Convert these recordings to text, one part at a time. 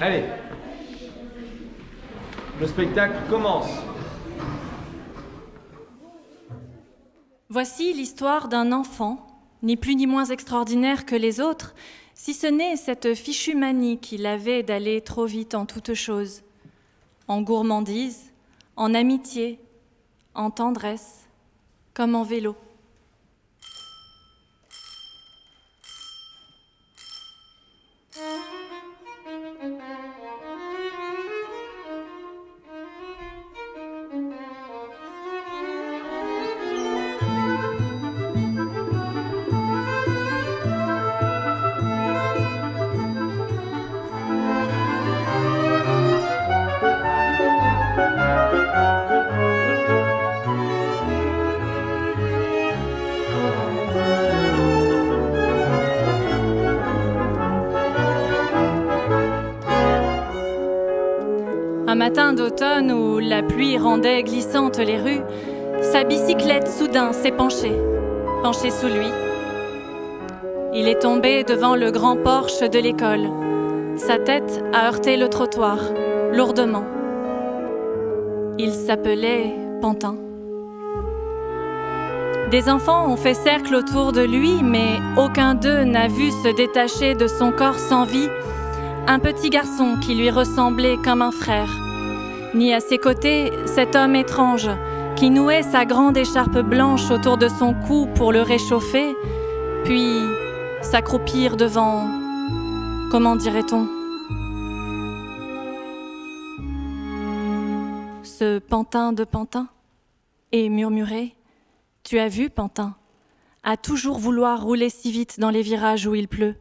Allez, le spectacle commence. Voici l'histoire d'un enfant, ni plus ni moins extraordinaire que les autres, si ce n'est cette fichue manie qu'il avait d'aller trop vite en toutes choses, en gourmandise, en amitié, en tendresse, comme en vélo. Un matin d'automne où la pluie rendait glissantes les rues, sa bicyclette soudain s'est penchée sous lui. Il est tombé devant le grand porche de l'école. Sa tête a heurté le trottoir, lourdement. Il s'appelait Pantin. Des enfants ont fait cercle autour de lui, mais aucun d'eux n'a vu se détacher de son corps sans vie un petit garçon qui lui ressemblait comme un frère, ni à ses côtés cet homme étrange qui nouait sa grande écharpe blanche autour de son cou pour le réchauffer, puis s'accroupir devant, comment dirait-on, ce Pantin de Pantin, et murmurer « Tu as vu, Pantin, à toujours vouloir rouler si vite dans les virages où il pleut.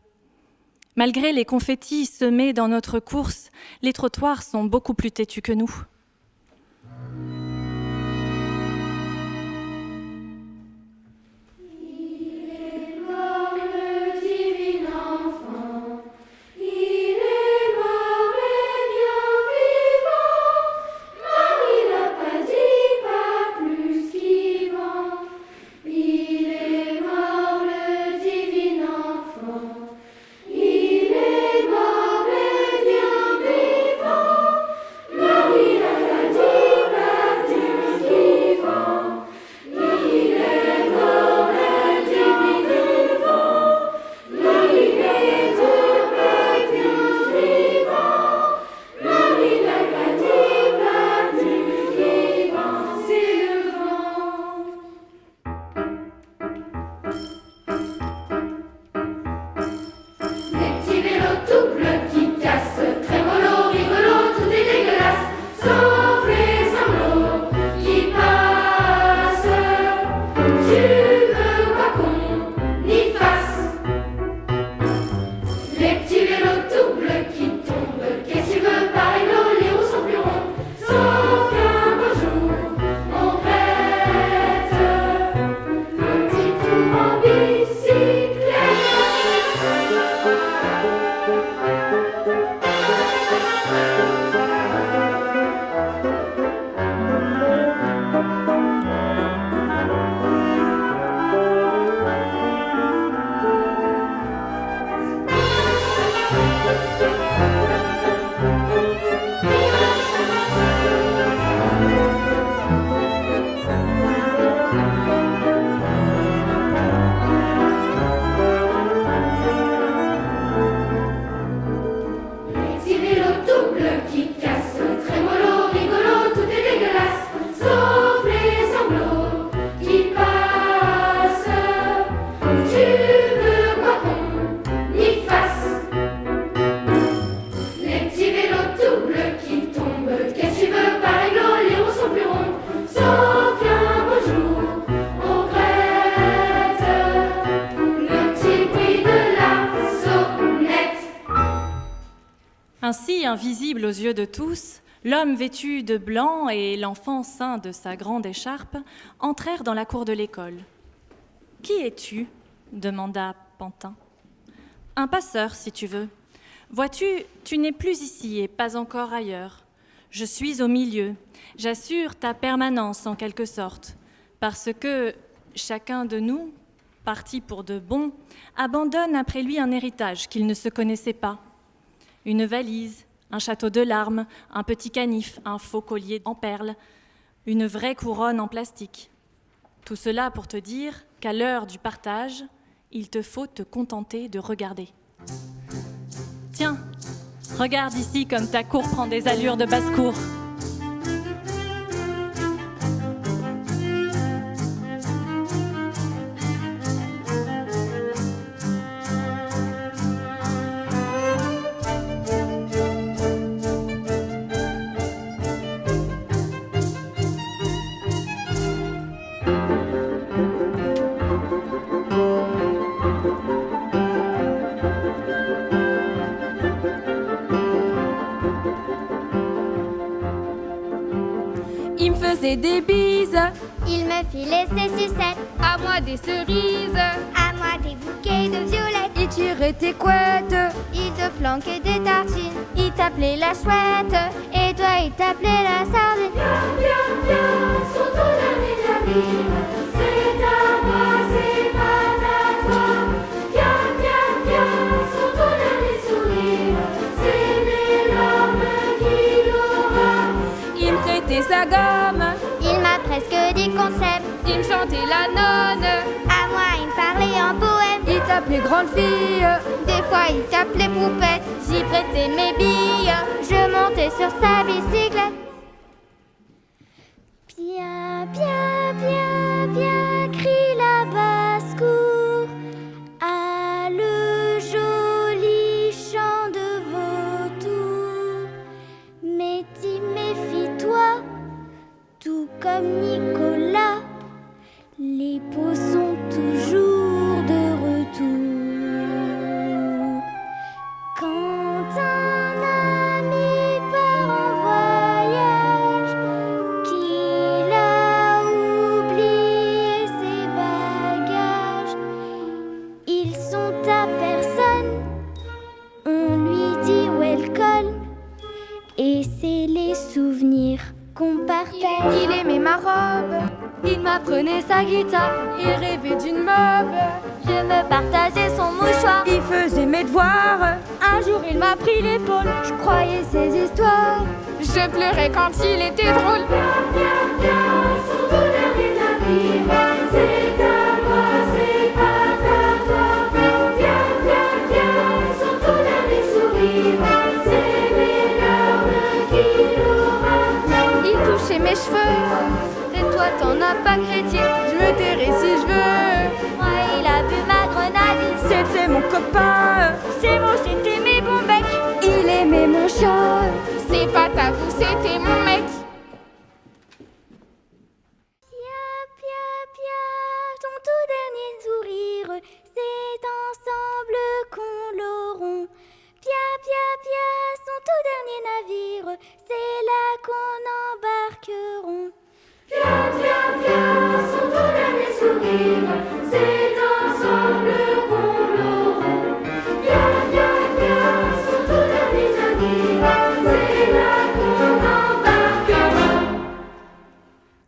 Malgré les confettis semés dans notre course, les trottoirs sont beaucoup plus têtus que nous. » Ainsi, invisible aux yeux de tous, l'homme vêtu de blanc et l'enfant ceint de sa grande écharpe entrèrent dans la cour de l'école. « Qui es-tu » demanda Pantin. « Un passeur, si tu veux. Vois-tu, tu n'es plus ici et pas encore ailleurs. Je suis au milieu. J'assure ta permanence en quelque sorte, parce que chacun de nous, parti pour de bon, abandonne après lui un héritage qu'il ne se connaissait pas. Une valise, un château de larmes, un petit canif, un faux collier en perles, une vraie couronne en plastique. Tout cela pour te dire qu'à l'heure du partage, il te faut te contenter de regarder. Tiens, regarde ici comme ta cour prend des allures de basse-cour. Il me faisait des bises, Il me filait ses sucettes, à moi des cerises, à moi des bouquets de violettes. il tirait tes couettes, Il te flanquait des tartines, il t'appelait la chouette, et toi il t'appelait la sardine. Sur ton dernier navire, c'est à moi, c'est pas à toi. Bien, sur ton dernier sourire, c'est mes larmes qu'il aura. il me prêtait sa gomme, Il m'a presque dit concept, il me chantait la nonne, à moi il me parlait en poème. il t'appelait grande fille, Des fois il t'appelait poupette, j'y prêtais mes billes, je montais sur sa bicyclette. Bien, crie la basse-cour, à le joli chant de vautour. Mais t'y méfie-toi, tout comme Nicolas, les peaux sont toujours de retour. Quand un ami part en voyage, qu'il a oublié ses bagages, ils sont à personne, on lui dit welcome, et c'est les souvenirs qu'on partage. il aimait ma robe, il m'apprenait sa guitare, il rêvait d'une mob, Je me partageais son mouchoir. il faisait mes devoirs, Un jour il m'a pris l'épaule, je croyais ses histoires. je pleurais quand il était drôle. Sur ton dernier navire, c'est à moi, c'est pas à toi. Bien, sur ton dernier sourire, c'est mes larmes qu'il aura. Il touchait mes cheveux, et toi t'en as pas chrétien, je me tairai si je veux. Moi il a bu ma grenadine. C'était mon copain, C'est bon, c'était mes bons becs. il aimait mon chat, c'est pas à vous, c'était mon mec. Ton tout dernier sourire, c'est ensemble qu'on l'auront. Pia, son tout dernier navire, c'est là qu'on embarqueront. Bien, sur ton dernier sourire, c'est ensemble qu'on l'aura. Bien, sur ton dernier navire, c'est là qu'on embarquera.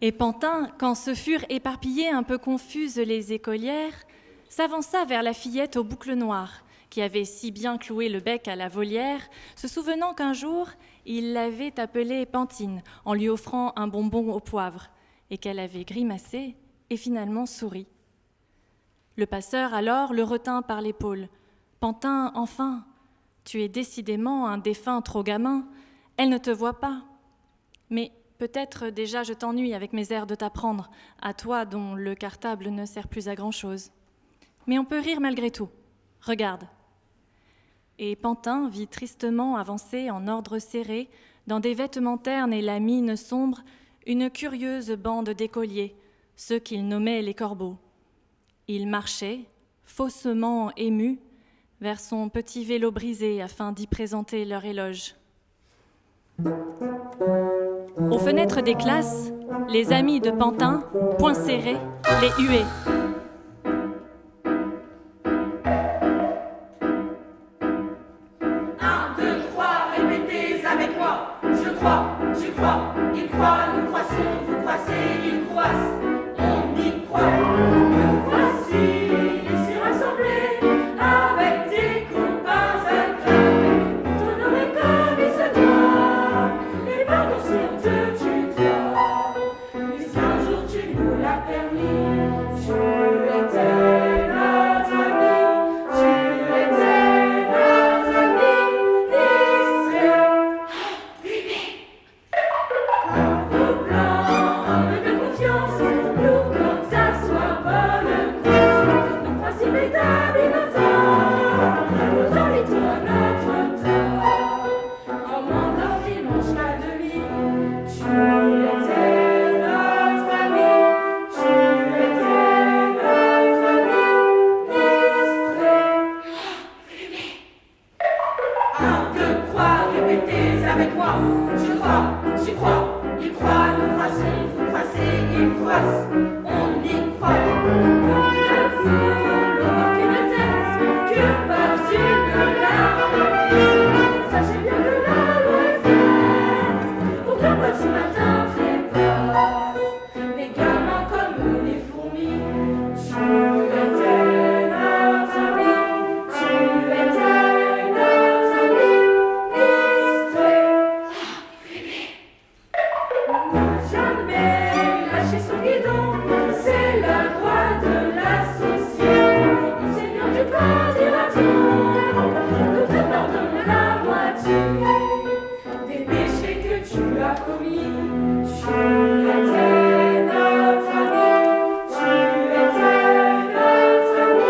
Et Pantin, quand se furent éparpillées un peu confuses les écolières, s'avança vers la fillette aux boucles noires, qui avait si bien cloué le bec à la volière, se souvenant qu'un jour, il l'avait appelée Pantine, en lui offrant un bonbon au poivre, et qu'elle avait grimacé et finalement souri. Le passeur alors le retint par l'épaule. « Pantin, enfin, tu es décidément un défunt trop gamin, elle ne te voit pas. Mais peut-être déjà je t'ennuie avec mes airs de t'apprendre, à toi dont le cartable ne sert plus à grand-chose. Mais on peut rire malgré tout. Regarde. » Et Pantin vit tristement avancer en ordre serré, dans des vêtements ternes et la mine sombre, une curieuse bande d'écoliers, ceux qu'il nommait les corbeaux. Il marchait, faussement ému, vers son petit vélo brisé afin d'y présenter leur éloge. Aux fenêtres des classes, les amis de Pantin, poings serrés, les huaient. Avec moi, je crois, tu crois, il croit, nous croissons, vous croissez, il croisse, on y croit. Nous voici ici rassemblés avec des copains agréables, pour t'honorer comme il se doit. répétez avec moi. Je crois, tu crois, il croit, nous croissons, vous croissez, il croisse, on y croit. La foule au bord d'une tête, que passe une larme. Sachez bien que la loi est faite pour qu'un petit matin précoce, les gamins comme les fourmis, tu étais notre ami, tu étais notre ami, jamais lâcher son guidon, c'est la loi de la société. Le Seigneur du corps dira-t-on, nous te pardonnons la moitié des péchés que tu as commis. Tu étais notre ami, tu étais notre ami,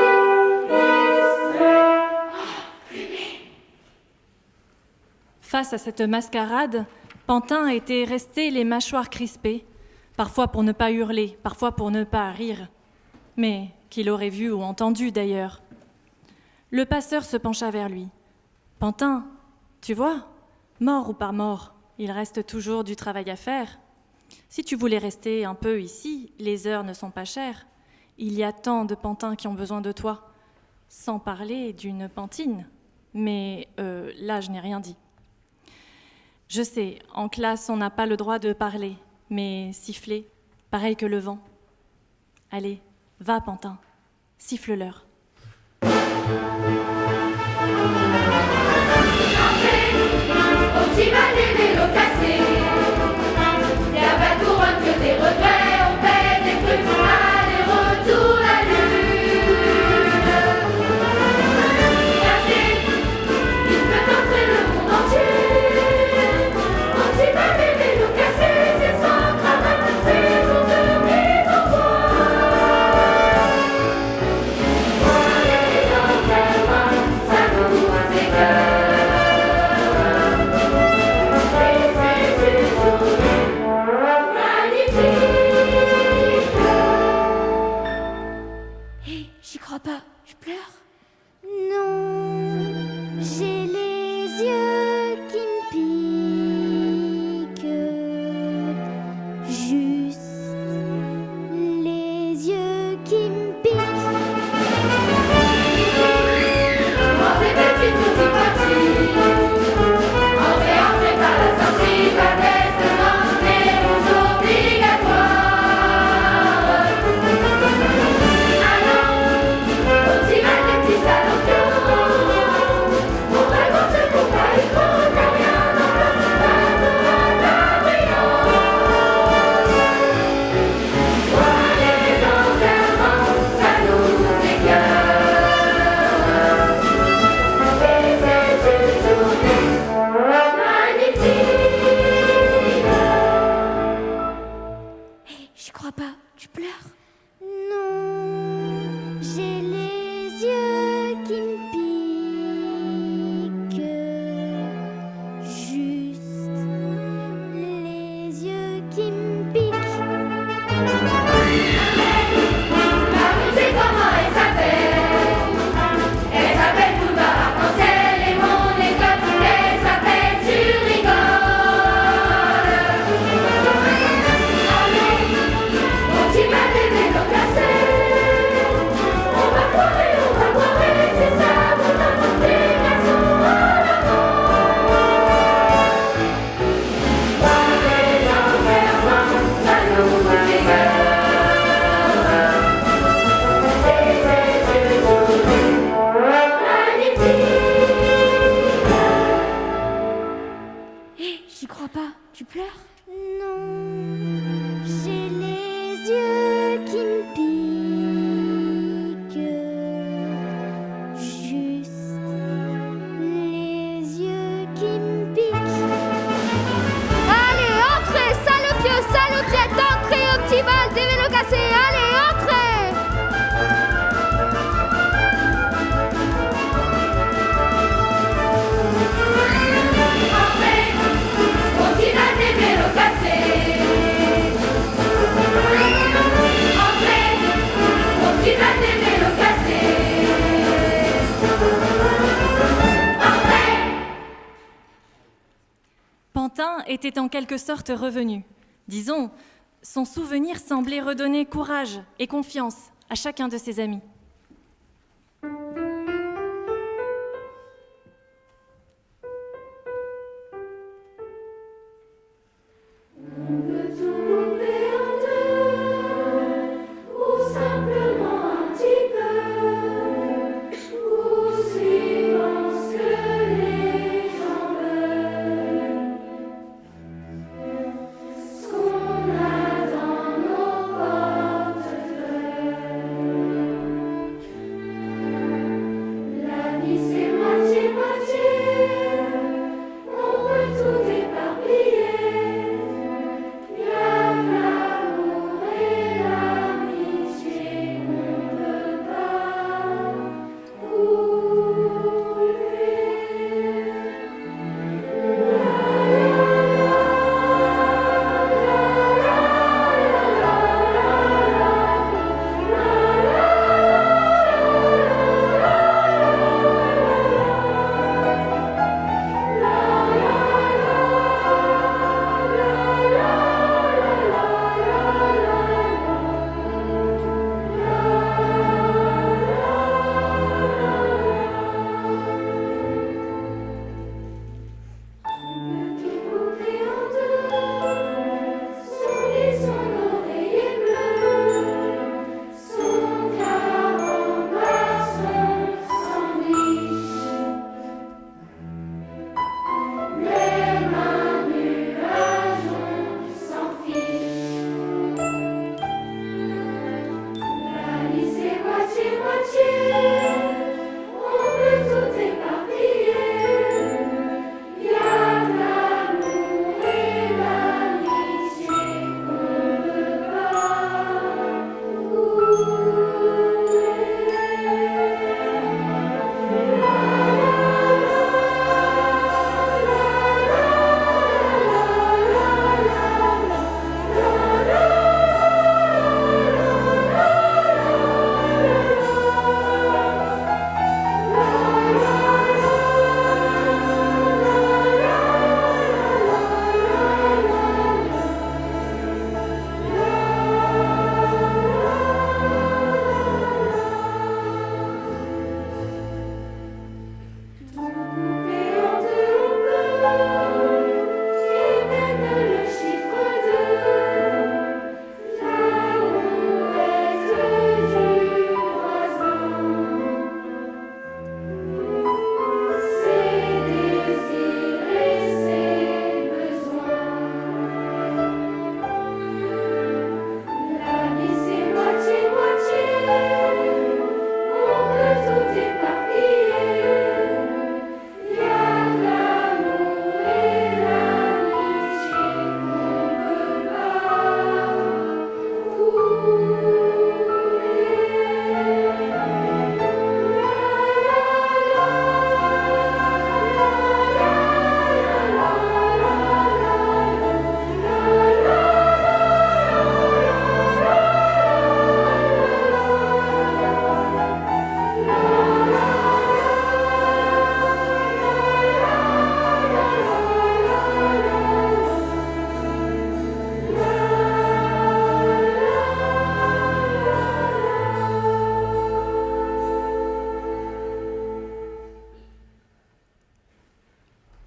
Face à cette mascarade, Pantin était resté les mâchoires crispées, parfois pour ne pas hurler, parfois pour ne pas rire. Mais qu'il aurait vu ou entendu d'ailleurs. Le passeur se pencha vers lui. « Pantin, tu vois, mort ou pas mort, il reste toujours du travail à faire. Si tu voulais rester un peu ici, les heures ne sont pas chères. Il y a tant de pantins qui ont besoin de toi. Sans parler d'une pantine. Mais là, je n'ai rien dit. Je sais, en classe, on n'a pas le droit de parler, mais siffler, pareil que le vent. Allez, va, Pantin, siffle-leur. Au petit bal des vélos cassés, y a pas de couronne que des regrets, on paie des trucs, aller-retour la lune. Cassé, il peut entrer le monde entier. Au petit bal des vélos cassés, c'est sans cravate, c'est jour de mise au point. Les enterrements, ça nous écoeure. J'y crois pas, je pleure. Non, j'ai les yeux qui me piquent. Juste les yeux qui me piquent. Entrez petit, tout petit. Entrez, entrez par la sortie, pas d'estement, mais rouge obligatoire. Allons, au petit bal des petits salopions. On raconte ce qu'on va y prendre, car rien n'en peut pas de brillant. Voir les enterrements, ça nous écoeure. C'est une journée magnifique. J'y crois pas, je pleure. Non, j'ai les yeux qui me piquent. Juste les yeux qui me piquent. La musique, comment elle s'appelle? Elle s'appelle Boulevard Arc-en-Ciel et mon école, elle s'appelle Tu rigoles. Allez, au petit bal des vélos cassés, on va foirer, c'est ça, vous apportez garçons en avant. Voir les enterrements, ça nous écoeure. J'y crois pas, tu pleures. Non, j'ai les yeux qui me piquent. Juste les yeux qui me piquent. Allez, entrez, salopieux, salopiette, entrez au petit bal des vélos cassés. Allez, entrez. Entrez, au petit bal des vélos cassés. Pantin était en quelque sorte revenu. Disons, son souvenir semblait redonner courage et confiance à chacun de ses amis.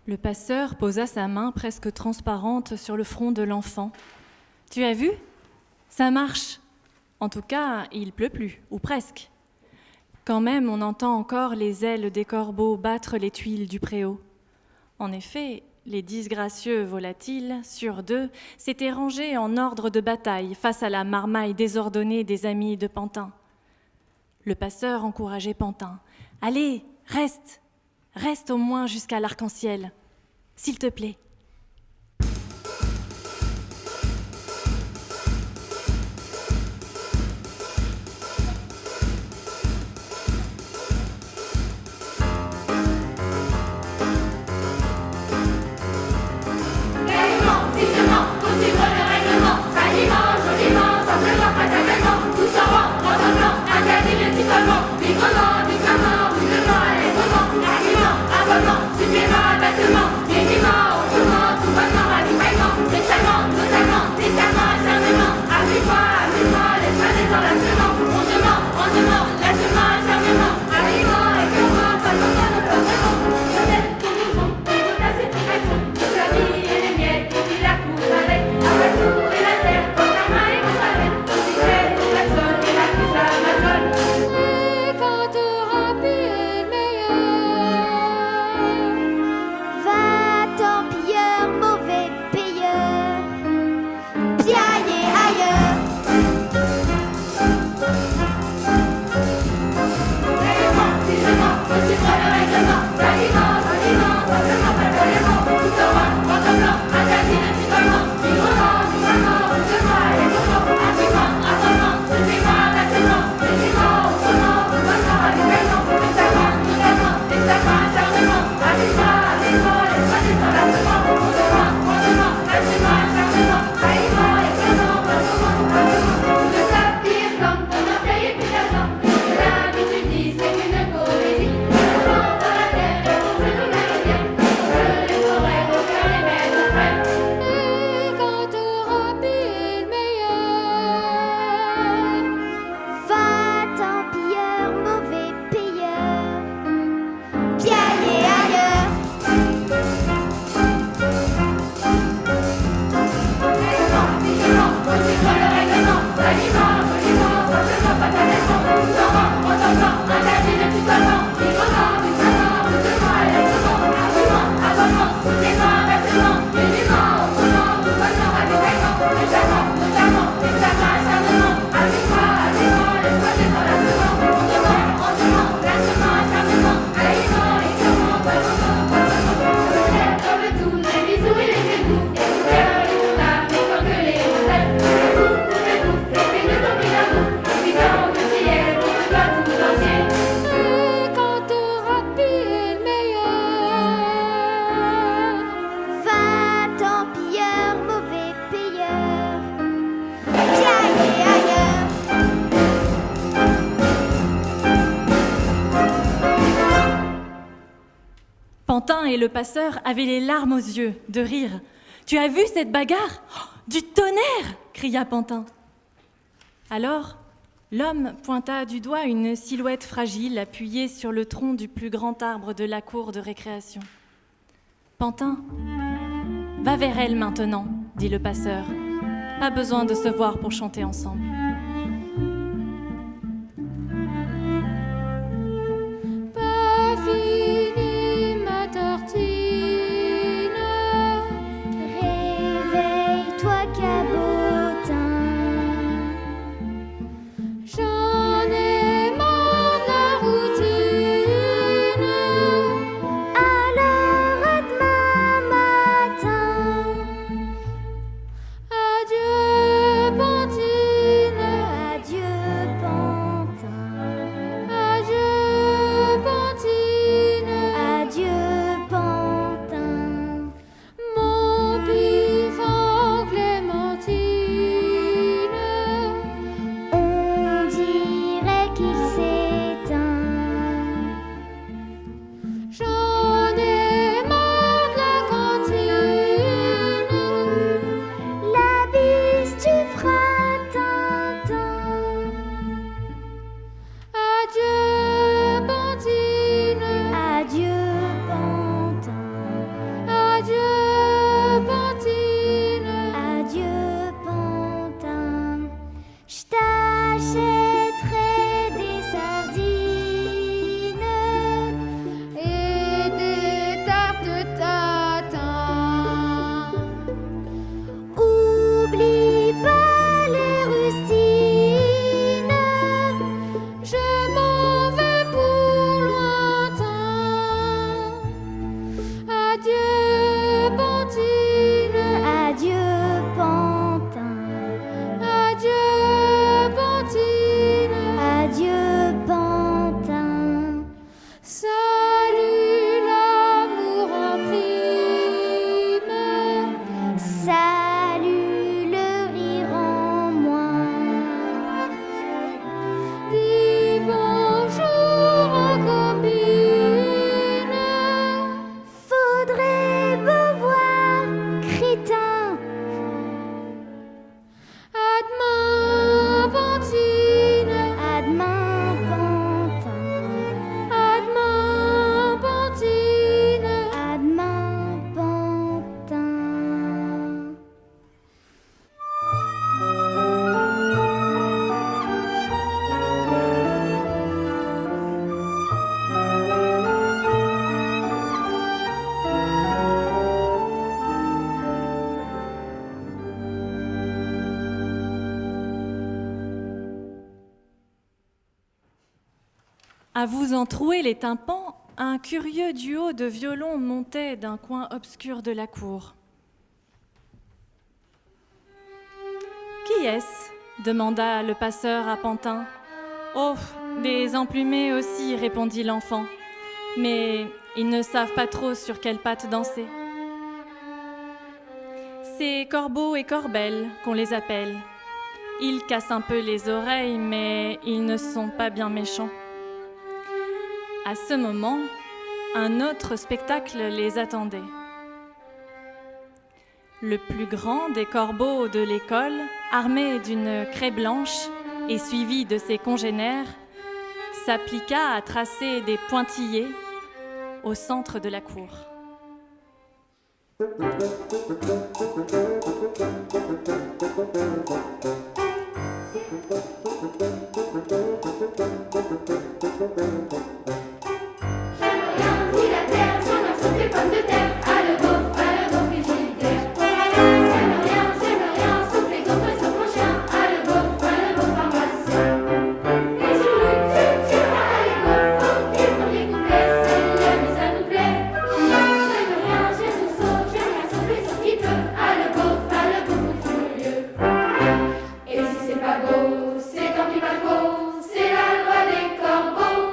Le passeur posa sa main presque transparente sur le front de l'enfant. « Tu as vu ? Ça marche. En tout cas, il pleut plus, ou presque. Quand même, on entend encore les ailes des corbeaux battre les tuiles du préau. En effet, les disgracieux volatiles, sur 2, s'étaient rangés en ordre de bataille face à la marmaille désordonnée des amis de Pantin. Le passeur encourageait Pantin. « Allez, reste, reste au moins jusqu'à l'arc-en-ciel, s'il te plaît. » Abonnement, supplément, abattement, minimum, et le passeur avaient les larmes aux yeux de rire. « Tu as vu cette bagarre ? Oh, du tonnerre !» cria Pantin. Alors, l'homme pointa du doigt une silhouette fragile appuyée sur le tronc du plus grand arbre de la cour de récréation. « Pantin, va vers elle maintenant, » dit le passeur. « Pas besoin de se voir pour chanter ensemble. » Pas fini ma tartine. Réveille-toi, cabotin. J'en ai marre de la routine. Alors à demain matin. Adieu, Pantine. Adieu, Pantin. Adieu, Pantine. Adieu, Pantin. Mon pif en clémentine. On dirait qu'il s'éteint. J'en ai marre de la cantine. La bise, tu feras Tintin. Adieu, Pantine. Adieu, Pantin. Adieu, Pantine. Adieu, Pantin. Je t'achèterai des sardines Et des tartes tatin. Oublie pas les rustines. Je m'en vais pour lointain. Adieu, Pantine. Adieu, Pantin. Adieu, Pantine. Adieu, Pantin. Salut l'amour en prime. Salut le rire en moi. Dis bonjour en copine. Faudrait beau voir, crétin. À demain, Pantine. À demain, Pantin. À demain, Pantine. À demain, Pantin. À vous en trouer les tympans, un curieux duo de violons montait d'un coin obscur de la cour. « Qui est-ce » demanda le passeur à Pantin. « Oh, des emplumés aussi » répondit l'enfant. « Mais ils ne savent pas trop sur quelle patte danser. » C'est Corbeau et Corbel qu'on les appelle. Ils cassent un peu les oreilles, mais ils ne sont pas bien méchants. À ce moment, un autre spectacle les attendait. Le plus grand des corbeaux de l'école, armé d'une craie blanche et suivi de ses congénères, s'appliqua à tracer des pointillés au centre de la cour. J'aime rien ni la terre, j'en ai sauf les pommes de terre. À le gaufre frigidaire. J'aime rien sauf les gaufres sur mon chien. À le gaufre pharmacien. Et je à les gaufres, et pour les couplets, celle-là, mais ça nous plaît. J'aime rien sauf les sauces qui peut. À le gaufre furieux. Et si c'est pas beau, c'est tant pis pas beau, c'est la loi des corbeaux.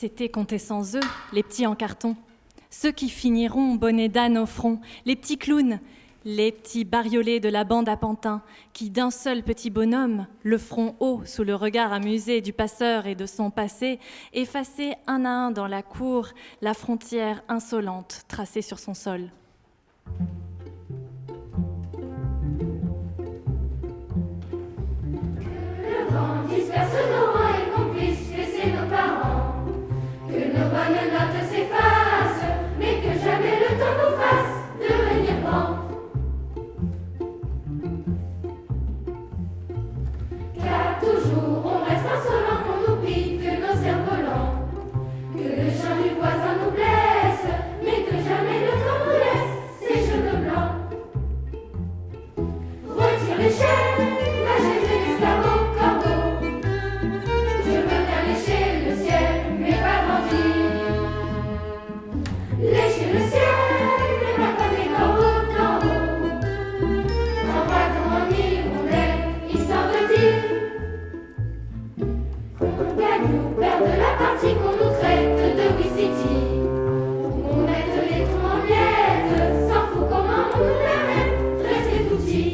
C'était compter sans eux, les petits en carton. Ceux qui finiront bonnets d'âne au front, les petits clowns, les petits bariolés de la bande à Pantin, qui d'un seul petit bonhomme, le front haut sous le regard amusé du passeur et de son passé, effaçaient un à un dans la cour la frontière insolente tracée sur son sol. Le vent disperse nos mains et qu'on puisse laisser nos parents. Que nos bonnes notes s'effacent, mais que jamais le temps nous fasse devenir grands. Car toujours on reste insolent, qu'on oublie que nos cerfs-volants, que le chien du voisin nous blesse, mais que jamais le temps nous laisse ses cheveux blancs. Retire l'échelle, la chaise et l'escabeau, corbeau. Je veux bien lécher le ciel, mais pas grandir. Lécher le ciel, mais pas comme les corbeaux d'en haut. Envoie-t-on en hirondelle, histoire de dire qu'on gagne ou perde la partie, qu'on nous traite de Wistiti, qu'on mette les troncs en miettes, s'en fout comment on nous permet de rester tout petit.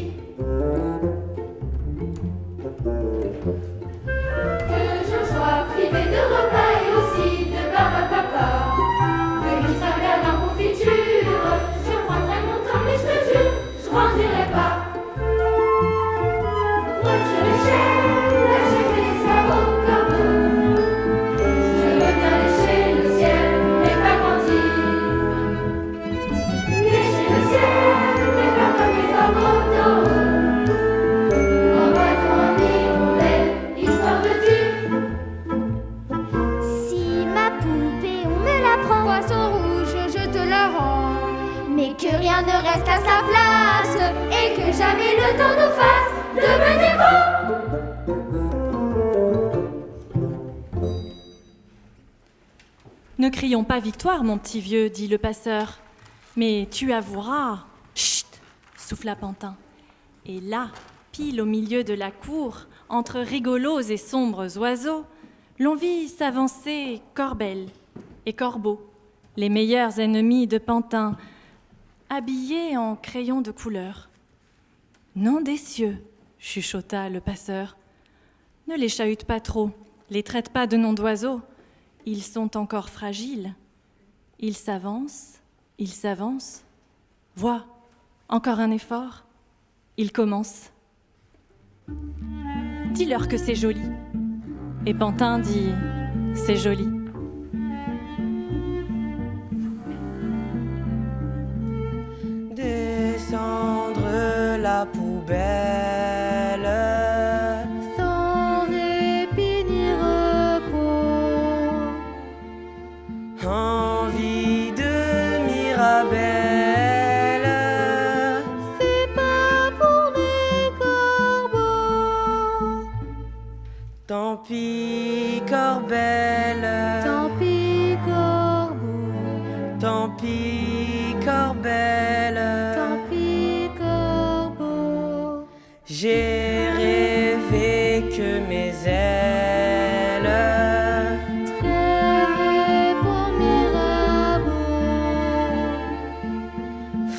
Que je sois privé de repas et aussi de barbe à papa, que les saveurs en confiture, je prendrai mon temps mais je te jure, je grandirai pas. Retire l'échelle, la chaise et l'escabeau, corbeau. Je veux bien lécher le ciel, mais pas grandir. Lécher le ciel, mais pas comme les corbeaux d'en haut. Envoie-t-on en hirondelle, histoire de dire Si ma poupée, on me la prend. Poisson rouge, je te la rends. Mais que rien ne reste à sa place. Et que jamais le temps nous fasse devenir grands. Ne crions pas victoire, mon petit vieux, dit le passeur. Mais tu avoueras. Chut, souffla Pantin. Et là, pile au milieu de la cour, entre rigolos et sombres oiseaux, l'on vit s'avancer Corbel et Corbeau, les meilleurs ennemis de Pantin, habillés en crayons de couleur. Nom des cieux, chuchota le passeur. Ne les chahute pas trop, les traite pas de noms d'oiseaux. Ils sont encore fragiles. Ils s'avancent. Vois, encore un effort. Ils commencent. Dis-leur que c'est joli. Et Pantin dit, c'est joli. Descendre la poubelle, Sans répit ni repos. envie de Mirabelle, C'est pas pour les corbeaux. tant pis Corbelle, Tant pis, corbeau. tant pis Corbelle, Tant pis, corbeau. j'ai rêvé que mes ailes Traîner pour Mirabeau.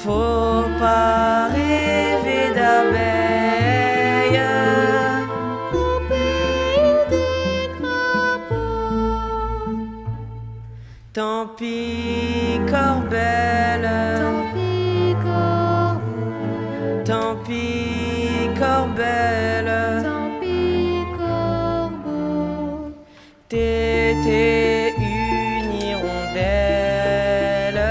faut pas rêver d'abeilles, Au pays des crapauds. tant pis Corbelle, Tant pis, corbeau. tant pis Corbelle, Tant pis, corbeau. t'étais une hirondelle,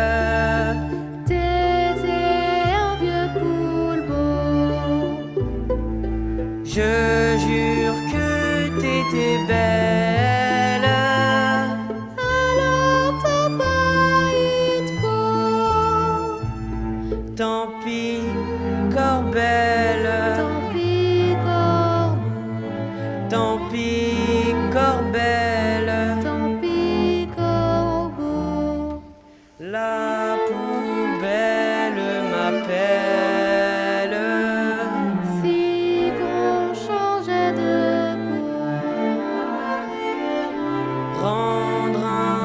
T'étais un vieux poulpeau. je jure que t'étais belle, Alors t'as pas eu de peau. tant pis Corbelle, Tant pis, corbeau. tant pis Corbelle, Tant pis, corbeau. la poubelle m'appelle. Si qu'on changeait de peau. Rendre un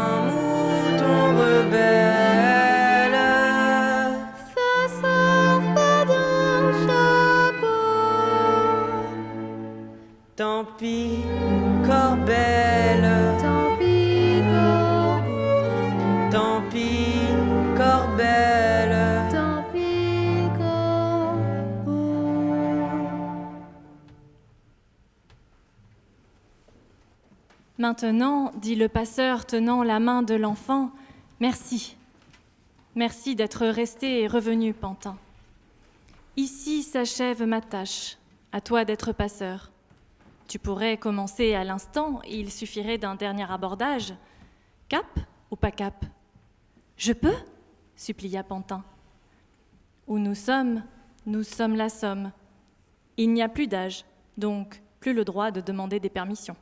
tant pis, Corbelle. Tant pis, corbeau. Tant pis, Corbelle. Tant pis, corbeau. Maintenant, dit le passeur tenant la main de l'enfant, merci. Merci d'être resté et revenu, Pantin. Ici s'achève ma tâche, à toi d'être passeur. Tu pourrais commencer à l'instant, il suffirait d'un dernier abordage. Cap ou pas cap? Je peux? Supplia Pantin. Où nous sommes la somme. Il n'y a plus d'âge, donc plus le droit de demander des permissions.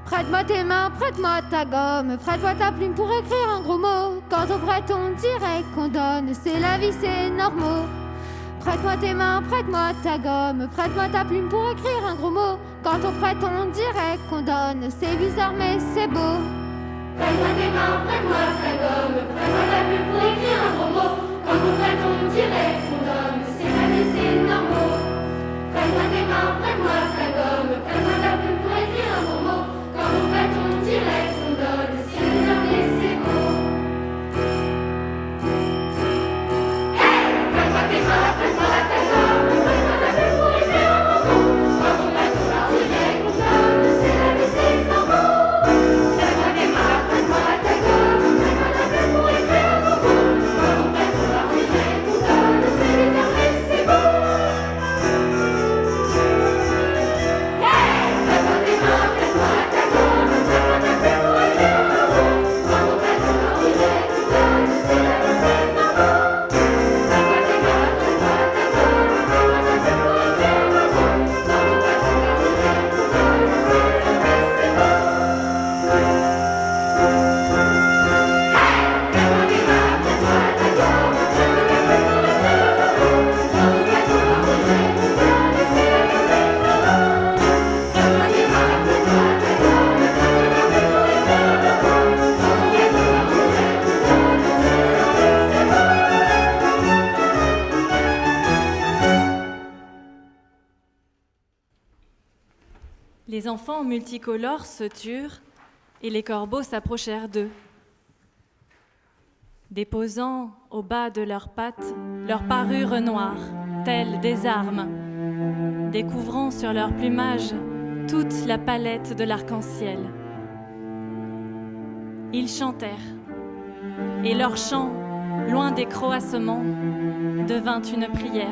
Prête-moi tes mains, prête-moi ta gomme, prête-moi ta plume pour écrire un gros mot. Quand on prête, on dirait qu'on donne, c'est la vie, c'est normaux. Prête-moi tes mains, prête-moi ta gomme, prête-moi ta plume pour écrire un gros mot. Quand on prête, on dirait qu'on donne, c'est bizarre mais c'est beau. Prête-moi tes mains, prête-moi ta gomme, prête-moi ta plume pour écrire un gros mot. Quand on prête, on dirait qu'on donne, c'est la vie, c'est normaux. Prête-moi tes mains, prête-moi ta gomme, prête-moi ta plume pour écrire un gros mot. Quand on prête, on dirait qu'on donne, c'est bizarre mais c'est beau. Hey! Prête-moi tes mains, prête-moi ta gomme, prête-moi ta plume pour écrire un gros mot. Quand on prête, on dirait qu'on donne, c'est la vie, c'est normaux. Prête-moi tes mains, prête-moi ta gomme, prête-moi ta plume pour écrire un gros mot. Quand on prête, on dirait qu'on donne, c'est bizarre mais c'est beau. Prête-moi tes mains, prête-moi ta gomme, prête-moi ta plume pour écrire un gros mot. Quand on prête, on dirait qu'on donne, c'est la vie, c'est normaux. Prête-moi tes mains, prête-moi ta gomme, prête-moi ta plume pour écrire un gros mot. Quand on prête, on dirait qu'on donne, c'est la vie, c'est beau. Prête-moi tes mains, prête-moi ta gomme, prête-moi ta plume pour écrire un gros mot. Quand on prête, on dirait qu'on donne, c'est la vie, c'est normaux. Prête-moi tes mains, prête-moi ta gomme, prête-moi ta plume pour écrire un gros mot. Quand on prête, on dirait qu'on donne, c'est la vie, c'est beau. Les enfants multicolores se turent et les corbeaux s'approchèrent d'eux. Déposant au bas de leurs pattes leurs parures noires, telles des armes, découvrant sur leur plumage toute la palette de l'arc-en-ciel. Ils chantèrent, et leur chant, loin des croassements, devint une prière.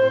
Nous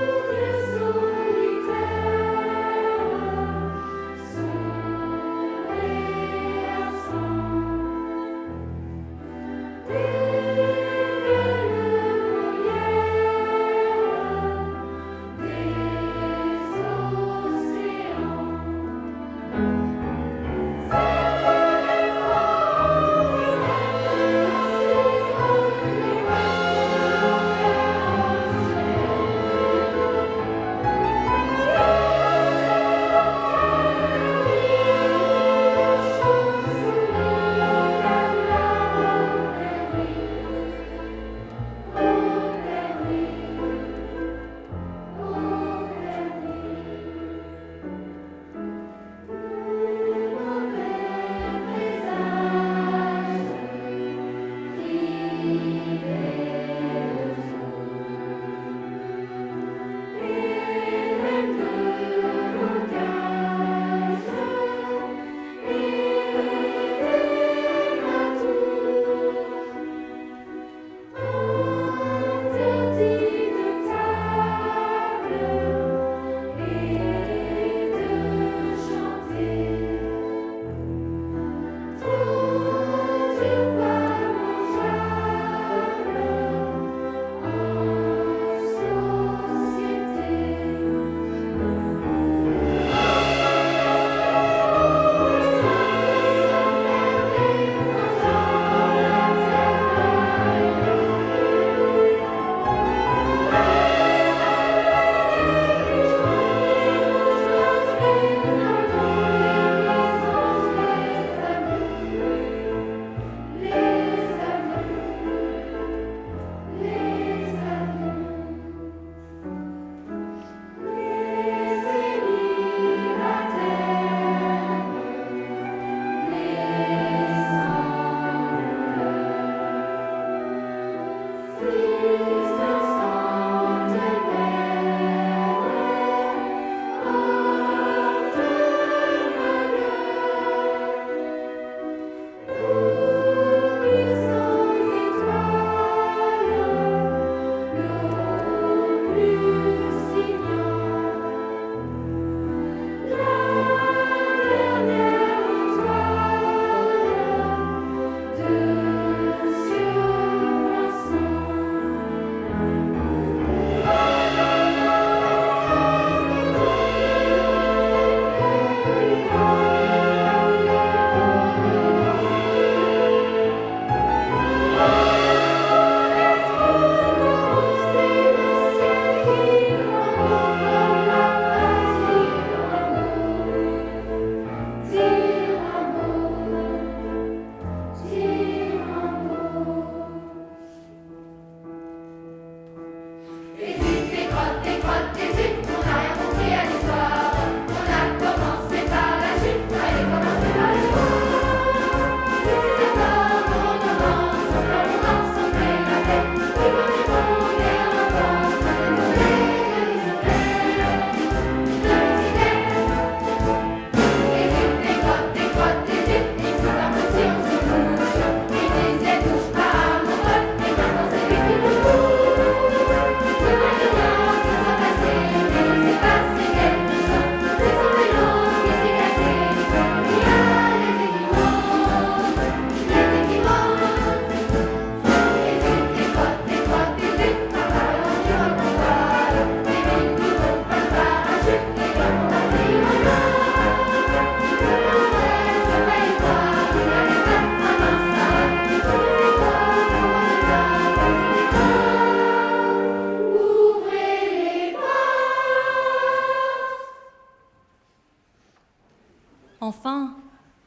Enfin,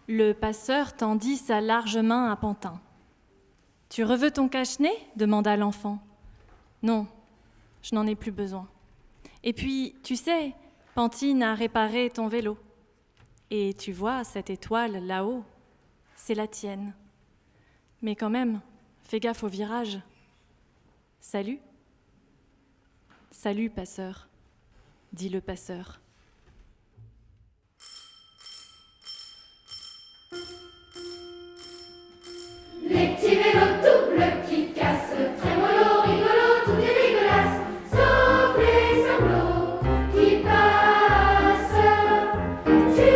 le passeur tendit sa large main à Pantin. « Tu reveux ton cache-nez » demanda l'enfant. « Non, je n'en ai plus besoin. Et puis, tu sais, Pantine a réparé ton vélo. Et tu vois, cette étoile là-haut, c'est la tienne. Mais quand même, fais gaffe au virage. Salut. Salut, passeur, dit le passeur. Les petits vélos doubles qui cassent, très mollo, rigolo, tout est dégueulasse, sauf les sanglots qui passent. Tu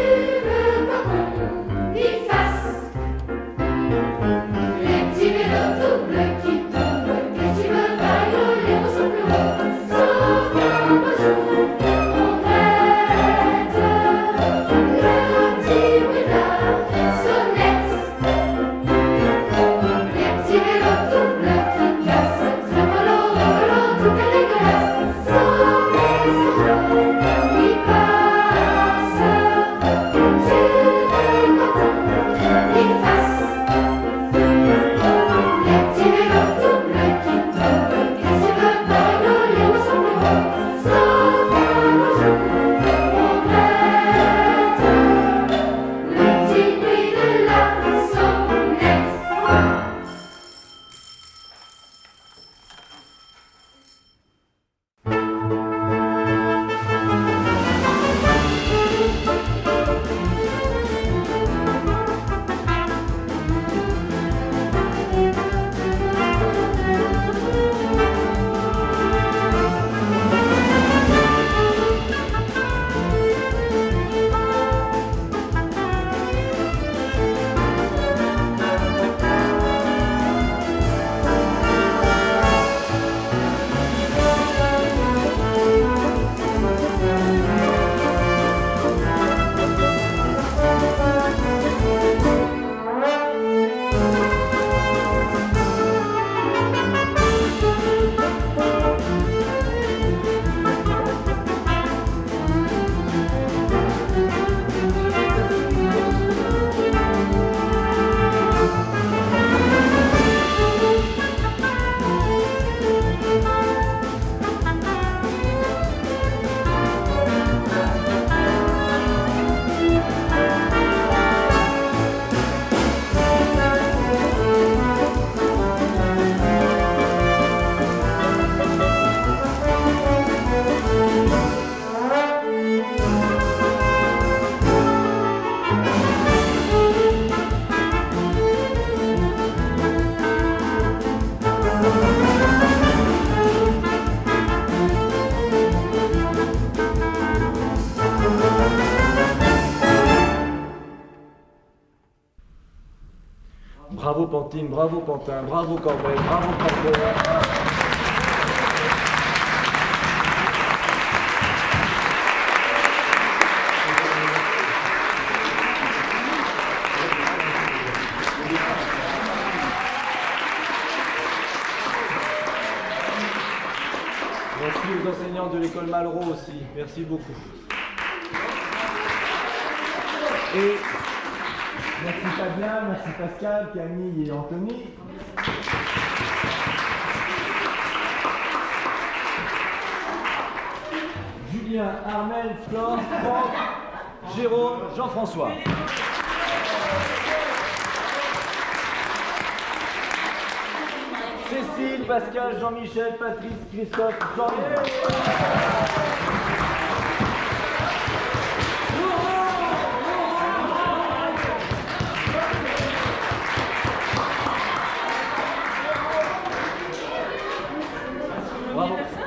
veux pas qu'on y fasse? Les petits vélos doubles qui tombent, qu'est-ce que tu veux pas rigolo, les roues sont plus hauts, sauf qu'un beau jour, on prête le petit bruit de la sonnette. Les petits vélos Bravo Pantine, bravo Pantin, bravo Corbeil, bravo Corbeil. Merci aux enseignants de l'école Malraux aussi. Merci beaucoup. Et merci Fabien, merci Pascal, Camille et Anthony. Julien, Armel, Flore, Franck, Jérôme, Jean-François. Cécile, Pascal, Jean-Michel, Patrice, Christophe, Jean-Michel. Bravo.